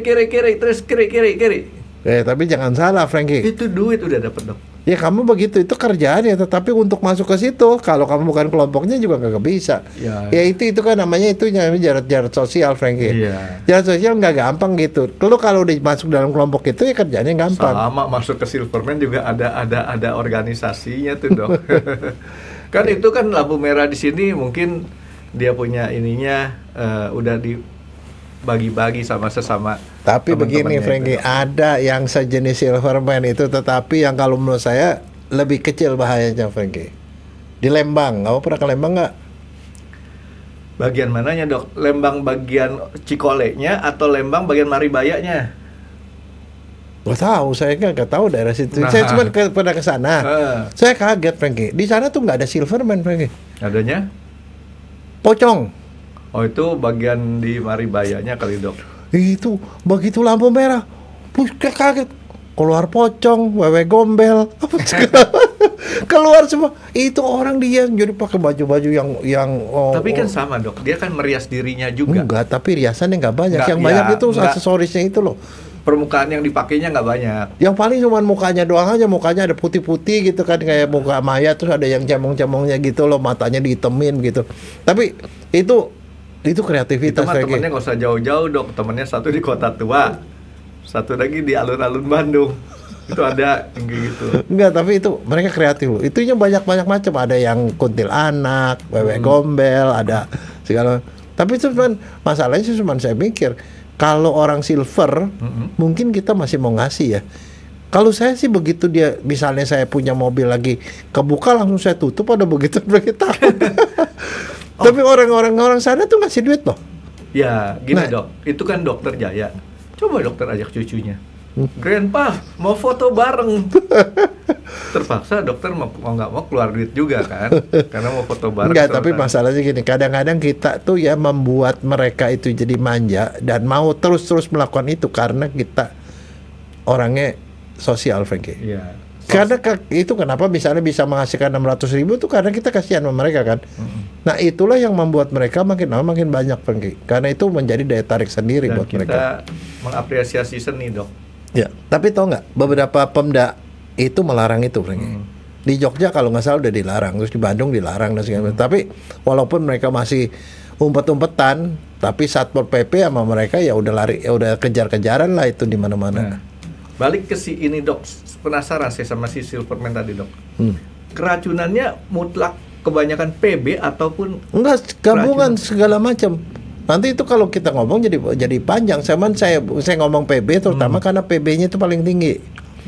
terus kiri. Tapi jangan salah Frankie. Itu duit udah dapat dok. Ya kamu begitu, itu kerjaan ya, tetapi untuk masuk ke situ, kalau kamu bukan kelompoknya juga nggak bisa. Ya itu kan namanya jarat sosial, Frankie. Iya. Jarat sosial nggak gampang gitu. Kalau udah masuk dalam kelompok itu ya kerjanya gampang. Sama masuk ke Silverman juga ada organisasinya tuh dok. Kan itu kan lampu merah di sini mungkin dia punya ininya udah dibagi-bagi sama sesama. Tapi begini Frankie, ada yang sejenis Silverman itu, tetapi yang kalau menurut saya lebih kecil bahayanya Frankie. Di Lembang, kamu pernah ke Lembang nggak? Bagian mananya dok? Lembang bagian Cikolenya atau Lembang bagian Maribayanya? Gak tahu, saya nggak tahu daerah situ. Saya cuma pernah ke sana. Saya kaget Frankie. Di sana tuh nggak ada Silverman Frankie. Adanya? Pocong. Oh itu bagian di Maribayanya kali dok. Itu begitu lampu merah, kaget, keluar pocong, wewe gombel, keluar semua. Itu orang dia jadi pakai baju-baju yang. Tapi kan sama dok, dia kan merias dirinya juga. Enggak, tapi riasannya nggak banyak. Yang banyak itu aksesorisnya itu loh. Permukaan yang dipakainya nggak banyak. Yang paling cuma mukanya doang aja, mukanya ada putih-putih gitu kan, kayak muka mayat, terus ada yang cemong-cemongnya gitu loh, matanya dihitemin gitu. Tapi itu kreativitas. Itu mah temennya nggak usah jauh-jauh dok, temennya satu di Kota Tua, satu lagi di alun-alun Bandung. Itu ada yang kayak gitu. Enggak, tapi itu mereka kreatif loh. Itunya banyak macam. Ada yang kuntilanak, wewe gombel, ada segala. Tapi itu masalahnya sih cuma saya mikir, kalau orang silver mungkin kita masih mau ngasih ya. Kalau saya sih begitu dia, misalnya saya punya mobil lagi kebuka langsung saya tutup, ada begitu mereka takut. Tapi orang sana tuh ngasih duit loh. Ya, gini dok, itu kan dokter Jaya. Coba dokter ajak cucunya. Grandpa, mau foto bareng. Terpaksa dokter mau nggak mau keluar duit juga kan, karena mau foto bareng. Enggak, tapi masalahnya gini, kadang-kadang kita tuh ya membuat mereka itu jadi manja dan mau terus-terus melakukan itu karena kita orangnya sosial, Frankie. Iya. Karena itu kenapa misalnya bisa menghasilkan 600.000 tuh karena kita kasihan sama mereka kan. Nah itulah yang membuat mereka makin lama makin banyak Frankie. Karena itu menjadi daya tarik sendiri dan buat mereka. Kita mengapresiasi seni dok. Ya, tapi tau nggak beberapa Pemda itu melarang itu Frankie. Di Jogja kalau nggak salah udah dilarang, terus di Bandung dilarang dan segala macam. Tapi walaupun mereka masih umpet-umpetan, tapi Satpol PP sama mereka ya udah lari, ya udah kejar-kejaran lah itu di mana-mana. Nah, balik ke si ini dok, penasaran saya sama si Silverman tadi dok. Keracunannya mutlak kebanyakan PB ataupun enggak, gabungan segala macam. Nanti itu kalau kita ngomong jadi panjang. Saya ngomong PB terutama karena PB-nya itu paling tinggi.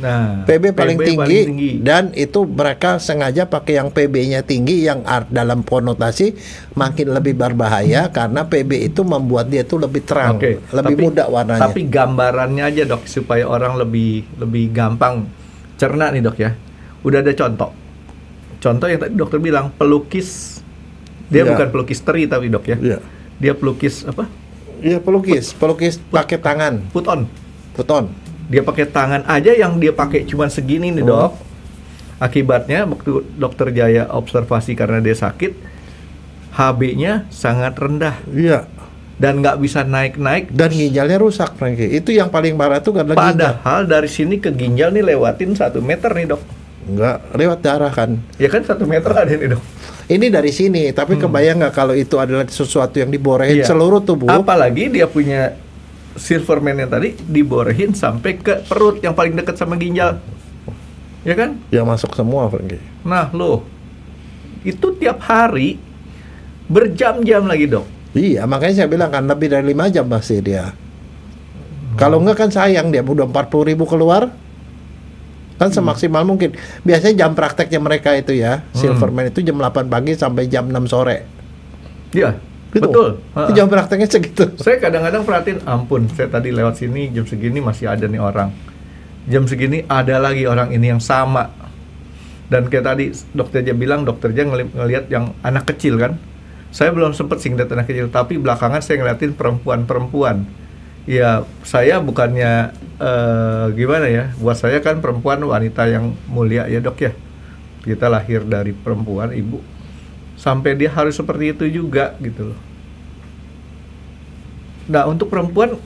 Nah, PB paling tinggi dan itu mereka sengaja pakai yang PB-nya tinggi yang dalam konotasi makin lebih berbahaya karena PB itu membuat dia tuh lebih terang, lebih muda warnanya. Tapi gambarannya aja dok supaya orang lebih gampang cerna nih dok ya. Udah ada contoh yang tadi dokter bilang pelukis. Dia bukan pelukis teri tapi dok ya. Dia pelukis apa? Iya pelukis pakai tangan. Put on. Dia pakai tangan aja yang dia pakai cuma segini nih dok. Akibatnya waktu dokter Jaya observasi karena dia sakit, HB-nya sangat rendah. Iya. dan nggak bisa naik-naik. Dan ginjalnya rusak, Frankie. Itu yang paling parah tuh karena ginjal. Padahal dari sini ke ginjal nih lewatin 1 meter nih dok. Enggak, lewat darah kan. Ya kan 1 meter ada ini dok. Ini dari sini, tapi kebayang nggak kalau itu adalah sesuatu yang diborehin Iya. seluruh tubuh? Apalagi dia punya Silverman yang tadi diborehin sampai ke perut yang paling dekat sama ginjal. Ya kan? Ya masuk semua, Frankie. Nah loh, itu tiap hari berjam-jam lagi dok. Iya, makanya saya bilang kan lebih dari 5 jam masih dia. Kalau enggak kan sayang dia udah 40.000 keluar. Kan semaksimal mungkin. Biasanya jam prakteknya mereka itu ya, Silverman itu jam 8 pagi sampai jam 6 sore. Iya, Gitu. betul. Itu jam prakteknya segitu. Saya kadang-kadang perhatiin, ampun, saya tadi lewat sini jam segini masih ada nih orang. Jam segini ada lagi orang ini yang sama. Dan kayak tadi dokter aja bilang, dokter aja ngelihat yang anak kecil kan. Saya belum sempat sih ngeliat anak kecil, tapi belakangan saya ngeliatin perempuan-perempuan. Ya, saya bukannya gimana ya, buat saya kan perempuan wanita yang mulia ya dok ya. Kita lahir dari perempuan, ibu. Sampai dia harus seperti itu juga gitu loh. Nah, untuk perempuan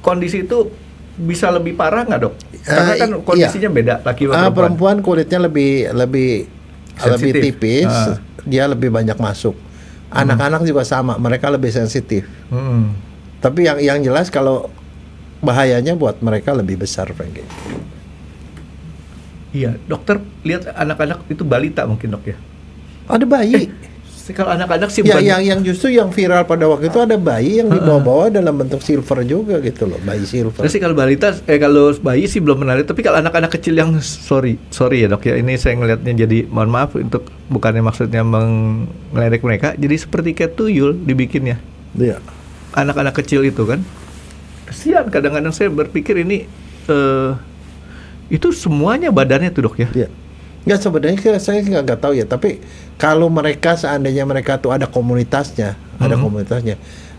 kondisi itu bisa lebih parah nggak dok? Karena kan kondisinya beda laki sama perempuan. Perempuan kulitnya lebih Sensitif. tipis, dia lebih banyak masuk. Anak-anak juga sama, mereka lebih sensitif. Tapi yang jelas kalau bahayanya buat mereka lebih besar, Frankie. Iya, dokter lihat anak-anak itu balita mungkin dok ya. Ada bayi. Kalau anak-anak sih Ya, bukan. yang justru yang viral pada waktu itu ada bayi yang dibawa-bawa dalam bentuk silver juga gitu loh, bayi silver. Saya sih kalau balita, kalau bayi sih belum pernah lihat. Tapi kalau anak-anak kecil yang sorry ya dok ya, ini saya ngelihatnya jadi mohon maaf untuk bukannya maksudnya mengledek mereka, jadi seperti kayak tuyul dibikinnya. Iya. Anak-anak kecil itu kan, kesian. Kadang-kadang saya berpikir ini itu semuanya badannya tuh dok ya. Iya. Nggak, sebenarnya saya nggak tahu ya, tapi kalau mereka seandainya mereka tuh ada komunitasnya,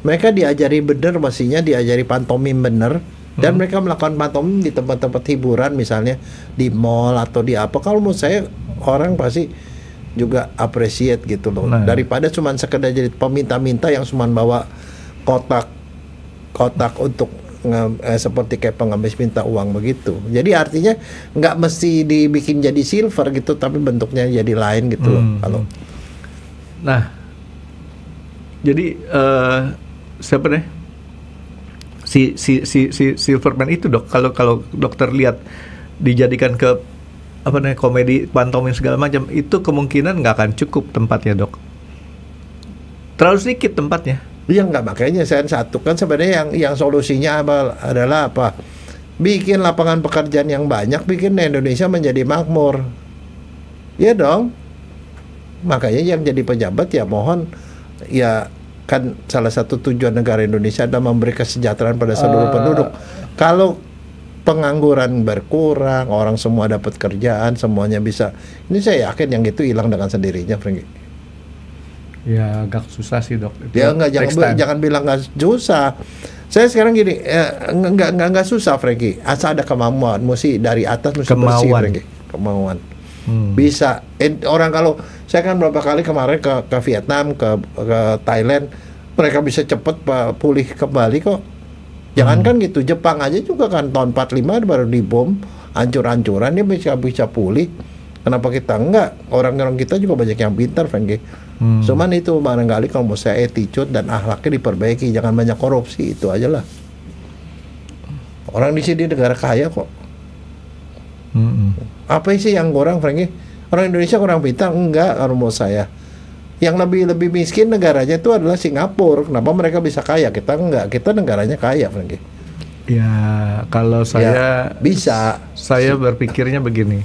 mereka diajari bener, mestinya diajari pantomim bener, dan mereka melakukan pantomim di tempat-tempat hiburan, misalnya di mall atau di apa. Kalau menurut saya orang pasti juga appreciate gitu loh, daripada cuma sekedar jadi peminta-minta yang cuma bawa kotak untuk seperti kayak pengemis minta uang begitu. Jadi artinya nggak mesti dibikin jadi silver gitu, tapi bentuknya jadi lain gitu loh. Kalau nah, jadi siapa nih si Silverman itu dok, kalau dokter lihat dijadikan ke apa namanya komedi pantomim segala macam, itu kemungkinan nggak akan cukup tempatnya dok. Terlalu sedikit tempatnya. Iya, nggak, makanya saya satu kan sebenarnya yang solusinya adalah apa? Bikin lapangan pekerjaan yang banyak, bikin Indonesia menjadi makmur. Iya dong. Makanya yang jadi pejabat ya mohon, ya kan salah satu tujuan negara Indonesia adalah memberi kesejahteraan pada seluruh penduduk. Kalau pengangguran berkurang, orang semua dapat kerjaan, semuanya bisa. Ini saya yakin yang gitu hilang dengan sendirinya, Frankie. Ya agak susah sih dok. Ya enggak, jangan bilang nggak susah. Saya sekarang gini, nggak susah, Frankie. Asal ada kemauan, mesti dari atas mesti bersih, Frankie. Kemauan. Bisa. Orang kalau saya kan berapa kali kemarin ke Vietnam, ke Thailand, mereka bisa cepet pulih kembali kok. Jangankan gitu, Jepang aja juga kan tahun 45 baru dibom, hancur-hancuran, dia bisa pulih. Kenapa kita enggak? Orang-orang kita juga banyak yang pintar, Frankie. Cuman itu barangkali kalau mau saya attitude dan akhlaknya diperbaiki, jangan banyak korupsi, itu aja lah. Orang di sini negara kaya kok. Apa sih yang kurang, Frankie? Orang Indonesia kurang pintar? Enggak, kalau mau saya. Yang lebih miskin negaranya itu adalah Singapura. Kenapa mereka bisa kaya? Kita enggak. Kita negaranya kaya, Frankie. Ya, kalau saya bisa. Saya berpikirnya begini.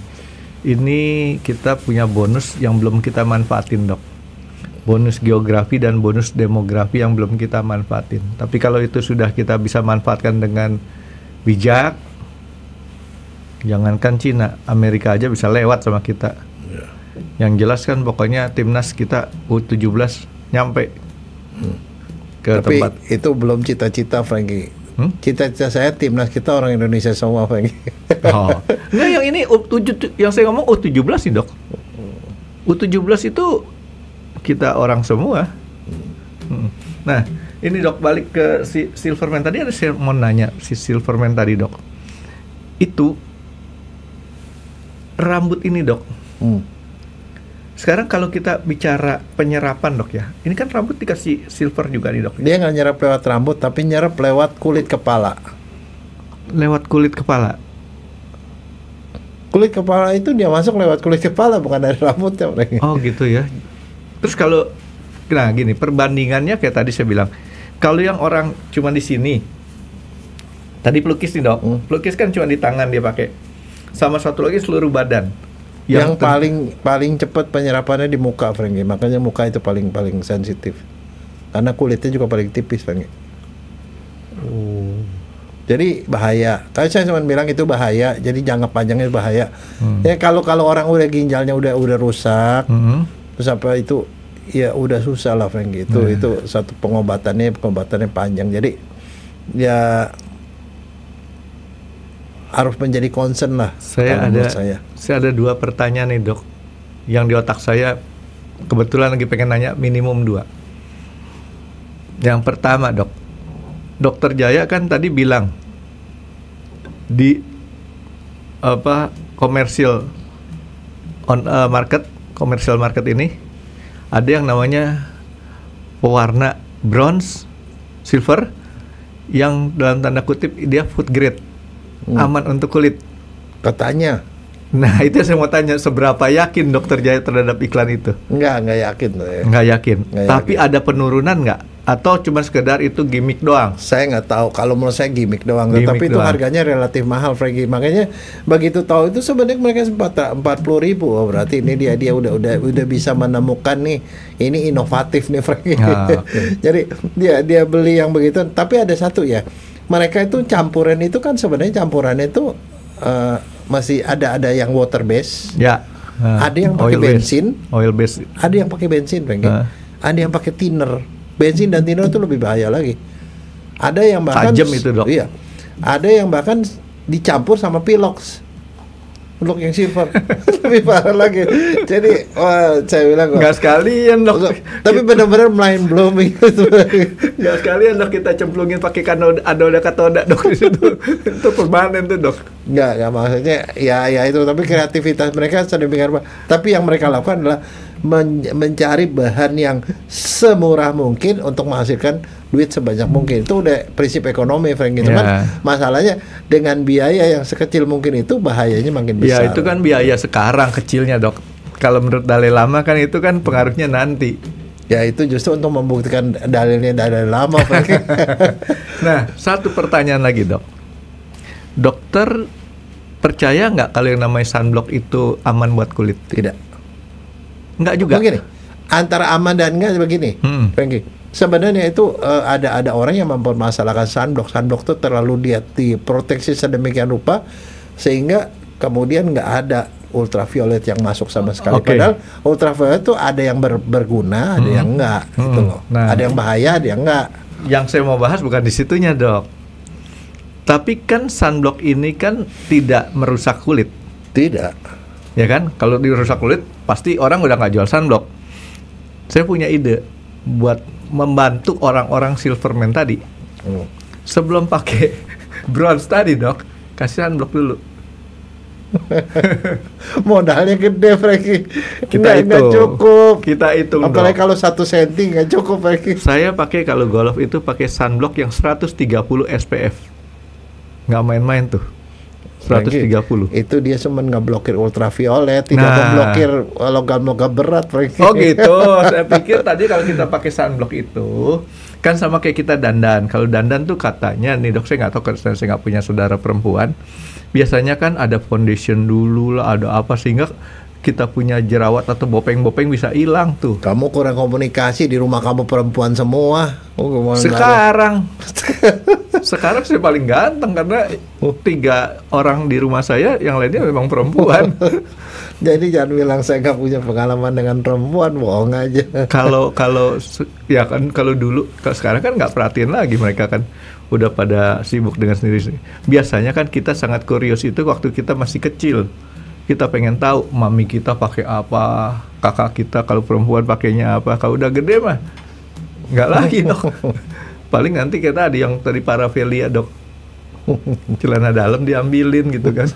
Ini kita punya bonus yang belum kita manfaatin, dok. Bonus geografi dan bonus demografi yang belum kita manfaatin. Tapi kalau itu sudah kita bisa manfaatkan dengan bijak, jangankan Cina, Amerika aja bisa lewat sama kita. Yang jelas kan pokoknya timnas kita U17 nyampe ke tapi tempat. Itu belum cita-cita, Frankie. Cita-cita saya timnas kita orang Indonesia semua, Frankie. Oh. Nggak, yang ini yang saya ngomong U17 sih, dok. U17 itu kita orang semua. Nah, Ini dok, balik ke si Silverman tadi, saya mau nanya si Silverman tadi dok, itu rambut ini dok. Sekarang kalau kita bicara penyerapan dok ya, ini kan rambut dikasih silver juga nih dok. Dia nggak nyerap lewat rambut, tapi nyerap lewat kulit kepala. Lewat kulit kepala. Kulit kepala itu dia masuk lewat kulit kepala, bukan dari rambutnya. Oh gitu ya. Terus kalau, nah gini, perbandingannya kayak tadi saya bilang, kalau yang orang cuma di sini, tadi pelukis nih dok, pelukis kan cuma di tangan dia pakai, sama satu lagi seluruh badan. Yang paling cepat penyerapannya di muka, Frankie. Makanya muka itu paling sensitif, karena kulitnya juga paling tipis, Frankie. Jadi bahaya. Tapi saya cuma bilang itu bahaya. Jadi jangka panjangnya bahaya. Ya kalau orang udah ginjalnya udah rusak, terus apa itu, ya udah susah lah, Frankie. Itu satu pengobatannya panjang. Jadi ya harus menjadi concern lah. Saya ada 2 pertanyaan nih dok, yang di otak saya kebetulan lagi pengen nanya minimum 2. Yang pertama dok, Dokter Jaya kan tadi bilang di commercial market ini ada yang namanya pewarna bronze, silver, yang dalam tanda kutip dia food grade, aman untuk kulit katanya. Nah itu saya mau tanya, seberapa yakin Dokter Jaya terhadap iklan itu? Nggak yakin tuh ya. Nggak yakin. Tapi ada penurunan nggak? Atau cuma sekedar itu gimmick doang? Saya nggak tahu. Kalau menurut saya gimmick doang. Tapi itu harganya relatif mahal, Frankie. Makanya begitu tahu itu sebenarnya mereka 40.000. Oh, berarti ini dia udah bisa menemukan nih, ini inovatif nih, Frankie. Okay. Jadi dia beli yang begitu. Tapi ada satu ya, mereka itu campuran itu kan sebenarnya campurannya itu masih ada yang water base. Ya. Ada yang pakai bensin. Oil base. Ada yang pakai bensin, Frankie. Ada yang pakai thinner. Bensin dan thinner itu lebih bahaya lagi. Ada yang bahkan tajam itu dok. Iya. Ada yang bahkan dicampur sama pilox. Pilox yang silver. Lebih parah lagi. Jadi saya bilang nggak sekalian dok. Tapi benar-benar mind blowing. Nggak sekalian dok kita cemplungin pakai katoda dok di situ. Itu permanen tuh dok. Nggak maksudnya ya itu, tapi kreativitas mereka sedemikian rupa. Tapi yang mereka lakukan adalah mencari bahan yang semurah mungkin untuk menghasilkan duit sebanyak mungkin. Itu udah prinsip ekonomi, Frank. Cuman masalahnya dengan biaya yang sekecil mungkin itu bahayanya makin besar. Ya itu kan biaya sekarang kecilnya dok. Kalau menurut Dalai Lama kan itu kan pengaruhnya nanti. Ya itu justru untuk membuktikan dalilnya Dalai Lama, Frank. Nah, satu pertanyaan lagi dok. Dokter percaya nggak kalau yang namanya sunblock itu aman buat kulit? Tidak. Enggak juga. Begini, antara aman dan enggak begini, Frankie. Sebenarnya itu ada orang yang mempermasalahkan sunblock. Sunblock itu terlalu diproteksi sedemikian rupa sehingga kemudian nggak ada ultraviolet yang masuk sama sekali. Padahal ultraviolet itu ada yang berguna, ada yang enggak, gitu loh. Nah, ada yang bahaya, ada yang enggak. Yang saya mau bahas bukan di situnya, dok. Tapi kan sunblock ini kan tidak merusak kulit. Tidak. Ya kan, kalau dirusak kulit pasti orang udah nggak jual sunblock. Saya punya ide buat membantu orang-orang silverman tadi. Sebelum pakai bronze tadi dok, kasih sunblock dulu. Modalnya gede, Frankie. Nggak cukup. Kita hitung. Apalagi kalau 1 senti nggak cukup, Frankie. Saya pakai kalau golf itu pakai sunblock yang 130 SPF. Nggak main-main tuh. 130. Itu dia cuma ngeblokir ultraviolet, tidak memblokir logam-logam berat, Frankie. Oh gitu. Saya pikir tadi kalau kita pakai sunblock itu kan sama kayak kita dandan. Kalau dandan tuh katanya nih dok, saya nggak tahu karena saya nggak punya saudara perempuan. Biasanya kan ada foundation dulu lah, ada apa sehingga kita punya jerawat atau bopeng-bopeng bisa hilang tuh. Kamu kurang komunikasi, di rumah kamu perempuan semua. Sekarang saya paling ganteng karena 3 orang di rumah saya, yang lainnya memang perempuan. Jadi jangan bilang saya nggak punya pengalaman dengan perempuan, bohong aja. Kalau ya kan kalau dulu, sekarang kan nggak perhatiin lagi, mereka kan udah pada sibuk dengan sendiri. Biasanya kan kita sangat kurios itu waktu kita masih kecil. Kita pengen tahu mami kita pakai apa, kakak kita kalau perempuan pakainya apa. Kalau udah gede mah nggak lagi dok. Paling nanti kita ada yang tadi parafilia dok, celana dalam diambilin gitu kan.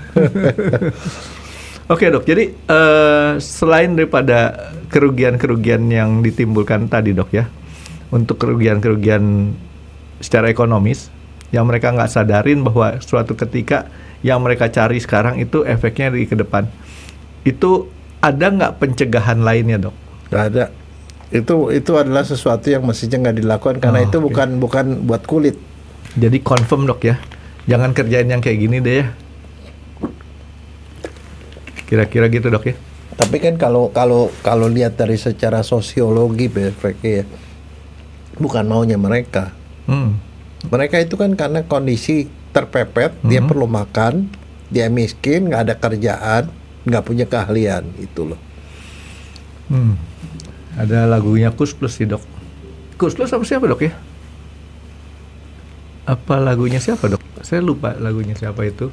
Oke dok, jadi selain daripada kerugian-kerugian yang ditimbulkan tadi dok ya, untuk kerugian-kerugian secara ekonomis yang mereka nggak sadarin bahwa suatu ketika yang mereka cari sekarang itu efeknya di ke depan, itu ada nggak pencegahan lainnya dok? Nggak ada. Itu adalah sesuatu yang mestinya nggak dilakukan karena itu bukan buat kulit. Jadi confirm dok ya, jangan kerjain yang kayak gini deh ya. Kira-kira gitu dok ya. Tapi kan kalau lihat dari secara sosiologi ya, bukan maunya mereka. Mereka itu kan karena kondisi terpepet, dia perlu makan, dia miskin, nggak ada kerjaan, nggak punya keahlian, itu loh. Ada lagunya Kus Plus sih dok. Kus Plus apa siapa dok ya? Apa lagunya siapa dok? Saya lupa lagunya siapa itu.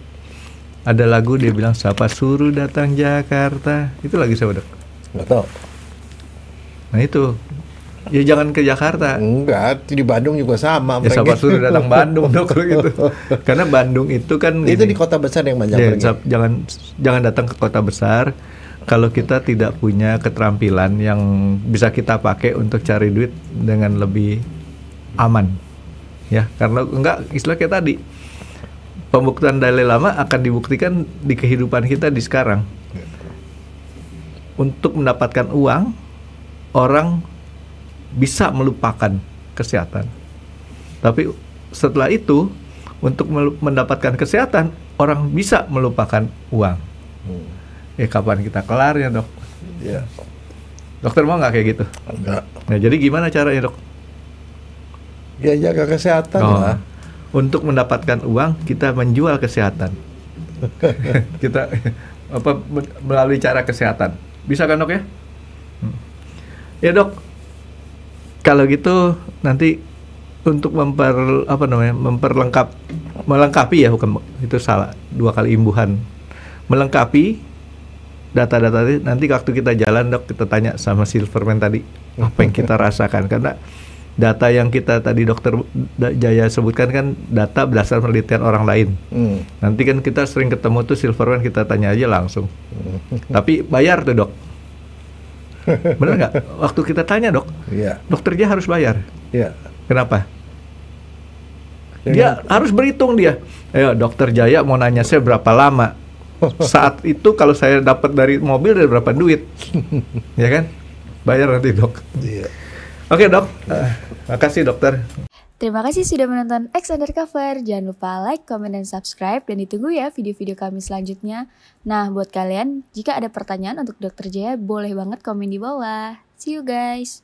Ada lagu dia bilang siapa suruh datang Jakarta. Itu lagi siapa dok? Nggak tahu. Nah itu. Ya jangan ke Jakarta. Enggak, di Bandung juga sama. Ya siapa suruh datang Bandung dok kalau gitu. Karena Bandung itu kan itu di kota besar yang banyak. Ya, jangan datang ke kota besar kalau kita tidak punya keterampilan yang bisa kita pakai untuk cari duit dengan lebih aman. Ya, karena enggak istilah kayak tadi. Pembuktian dalil lama akan dibuktikan di kehidupan kita di sekarang. Untuk mendapatkan uang, orang bisa melupakan kesehatan. Tapi setelah itu, untuk mendapatkan kesehatan, orang bisa melupakan uang. Kapan kita kelar ya dok? Ya. Dokter mau nggak kayak gitu? Enggak. Nah jadi gimana caranya dok? Ya jaga kesehatan lah. Untuk mendapatkan uang, kita menjual kesehatan. Kita melalui cara kesehatan. Bisa kan dok ya? Ya dok. Kalau gitu nanti untuk melengkapi ya, bukan itu salah, 2 kali imbuhan. Melengkapi data-data nanti waktu kita jalan dok, kita tanya sama Silverman tadi apa yang kita rasakan, karena data yang kita tadi dokter Jaya sebutkan kan data berdasarkan penelitian orang lain. Nanti kan kita sering ketemu tuh Silverman, kita tanya aja langsung. Tapi bayar tuh dok. Benar nggak? Waktu kita tanya dok, dokter Jaya harus bayar. Kenapa? Dia harus berhitung dia. Ayo dokter Jaya mau nanya saya berapa lama. Saat itu kalau saya dapat dari mobil dari berapa duit, ya kan? Bayar nanti dok. Oke dok, makasih dokter. Terima kasih sudah menonton X Undercover. Jangan lupa like, comment, dan subscribe. Dan ditunggu ya video-video kami selanjutnya. Nah, buat kalian, jika ada pertanyaan untuk Dr. Jaya, boleh banget komen di bawah. See you guys!